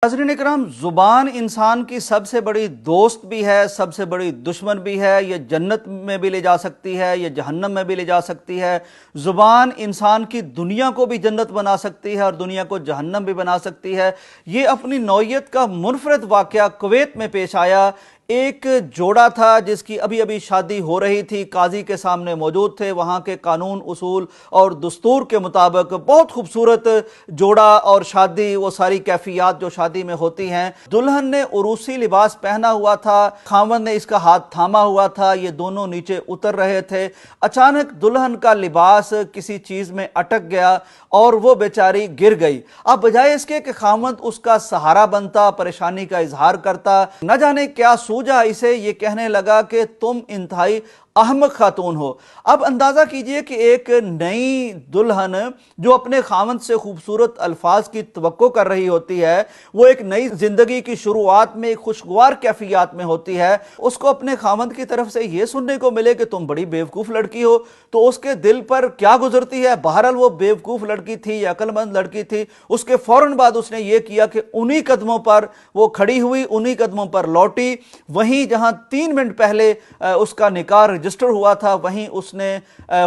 नाज़रीन इकराम, ज़ुबान इंसान की सबसे बड़ी दोस्त भी है, सबसे बड़ी दुश्मन भी है। ये जन्नत में भी ले जा सकती है, ये जहन्नम में भी ले जा सकती है। ज़ुबान इंसान की दुनिया को भी जन्नत बना सकती है और दुनिया को जहन्नम भी बना सकती है। ये अपनी नौइयत का मुनफरद वाक़या कुवैत में पेश आया। एक जोड़ा था जिसकी अभी अभी शादी हो रही थी, काजी के सामने मौजूद थे। वहाँ के कानून, उसूल और दस्तूर के मुताबिक बहुत खूबसूरत जोड़ा और शादी, वो सारी कैफियत जो शादी में होती हैं। दुल्हन ने उरूसी लिबास पहना हुआ था, खामन ने इसका हाथ थामा हुआ था, ये दोनों नीचे उतर रहे थे। अचानक दुल्हन का लिबास किसी चीज़ में अटक गया और वो बेचारी गिर गई। अब बजाय इसके कि खामन उसका सहारा बनता, परेशानी का इजहार करता, न जाने क्या सूझा इसे, ये कहने लगा कि तुम इंतहाई अहमक खातून हो। अब अंदाज़ा कीजिए कि एक नई दुल्हन जो अपने खामद से खूबसूरत अल्फाज की तवक्को कर रही होती है, वो एक नई जिंदगी की शुरुआत में एक खुशगवार कैफियत में होती है, उसको अपने खामद की तरफ से ये सुनने को मिले कि तुम बड़ी बेवकूफ़ लड़की हो, तो उसके दिल पर क्या गुजरती है। बहरहाल वो बेवकूफ़ लड़की थी या अक्लमंद लड़की थी। उसके फौरन बाद उसने ये किया कि उन्हीं कदमों पर वो खड़ी हुई, उन्हीं कदमों पर लौटी। वहीं जहां 3 मिनट पहले उसका निकाह रजिस्टर हुआ था, वहीं उसने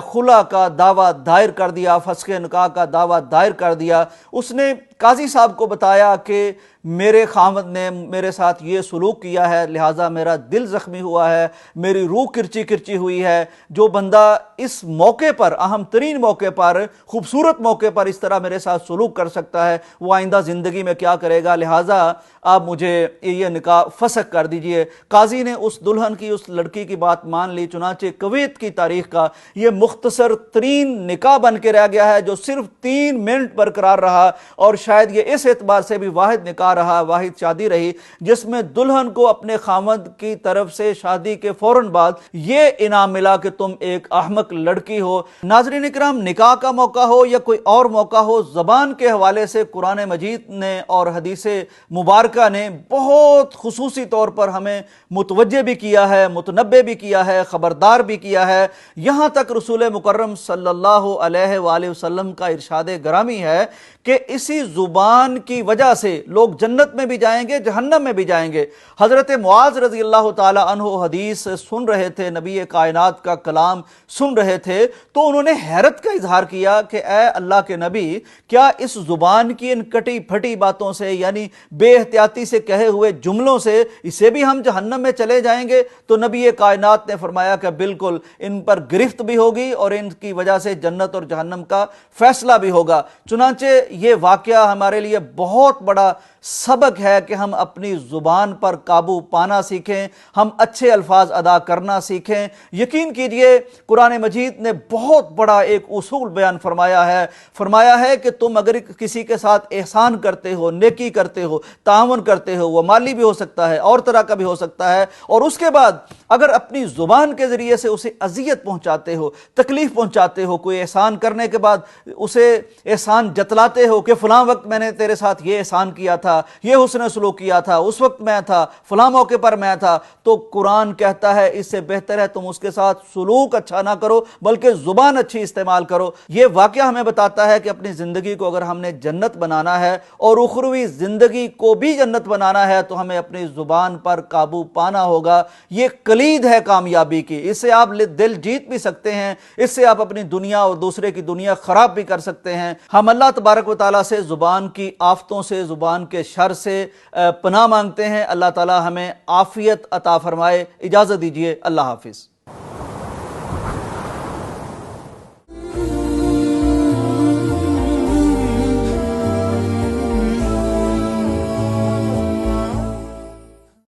खुला का दावा दायर कर दिया, फस्खे निकाह का दावा दायर कर दिया। उसने काजी साहब को बताया कि मेरे खामद ने मेरे साथ ये सलूक किया है, लिहाजा मेरा दिल ज़ख्मी हुआ है, मेरी रूह किरची किरची हुई है। जो बंदा इस मौके पर, अहम तरीन मौके पर, खूबसूरत मौके पर इस तरह मेरे साथ सलूक कर सकता है, वो आइंदा ज़िंदगी में क्या करेगा। लिहाजा आप मुझे ये निकाह फसख कर दीजिए। काजी ने उस दुल्हन की, उस लड़की की बात मान ली। चुनांचे कुवैत की तारीख का ये मुख्तसर तरीन निकाह बन के रह गया है, जो सिर्फ 3 मिनट बरकरार रहा और शायद ये इस एतबार से भी वाहिद निकाह रहा, वाहिद शादी रही जिसमें दुल्हन को अपने खामद की तरफ से शादी के फौरन बाद ये इनाम मिला कि तुम एक अहमक लड़की हो। नाज़रीन इकराम, निकाह का मौका हो या कोई और मौका हो, ज़बान के हवाले से कुरान मजीद ने और हदीसे मुबारका ने बहुत खुसूसी तौर पर हमें मुतवज्जे भी किया है, मुतनब्बे भी किया है, खबरदार भी किया है। यहाँ तक रसूल मुकर्रम सल्लल्लाहु अलैहि वसल्लम का इरशाद गरामी है कि इसी ज़ुबान की वजह से लोग जन्नत में भी जाएंगे, जहन्नम में भी जाएंगे। हज़रत मुआज़ रज़ी अल्लाह ताला अन्हु हदीस सुन रहे थे, नबी कायनात का कलाम सुन रहे थे, तो उन्होंने हैरत का इजहार किया कि ए अल्लाह के नबी, क्या इस ज़ुबान की इन कटी फटी बातों से, यानी बेहतियाती से कहे हुए जुमलों से, इसे भी हम जहन्नम में चले जाएंगे? तो नबी कायनात ने फरमाया कि बिल्कुल, इन पर गिरफ्त भी होगी और इनकी वजह से जन्नत और जहन्नम का फैसला भी होगा। चुनांचे ये वाक़या हमारे लिए बहुत बड़ा सबक है कि हम अपनी ज़ुबान पर काबू पाना सीखें, हम अच्छे अल्फाज अदा करना सीखें। यकीन कीजिए, कुरान मजीद ने बहुत बड़ा एक उसूल बयान फरमाया है कि तुम अगर किसी के साथ एहसान करते हो, नेकी करते हो, तावन करते हो, वह माली भी हो सकता है और तरह का भी हो सकता है, और उसके बाद अगर अपनी ज़ुबान के ज़रिए से उसे अजियत पहुँचाते हो, तकलीफ़ पहुँचाते हो, कोई एहसान करने के बाद उसे एहसान जतलाते हो कि फ़लाँ वक्त मैंने तेरे साथ ये एहसान किया था, ये हुस्न सलूक किया था, उस वक्त मैं था, फ़लाँ मौके पर मैं था, तो कुरान कहता है इससे बेहतर है तुम उसके साथ सलूक अच्छा ना करो, बल्कि ज़ुबान अच्छी इस्तेमाल करो। ये वाक़या हमें बताता है कि अपनी ज़िंदगी को अगर हमने जन्नत बनाना है और उखरवी ज़िंदगी को भी जन्नत बनाना है, तो हमें अपनी ज़ुबान पर काबू पाना होगा। ये कलीद है कामयाबी की। इससे आप दिल जीत भी सकते हैं, इससे आप अपनी दुनिया और दूसरे की दुनिया ख़राब भी कर सकते हैं। हम अल्लाह तबारक व तआला से ज़ुबान की आफ़तों से, ज़ुबान के शर से पनाह मांगते हैं। अल्लाह ताला हमें आफ़ियत अता फरमाए। इजाज़त दीजिए। अल्लाह हाफ़िज़।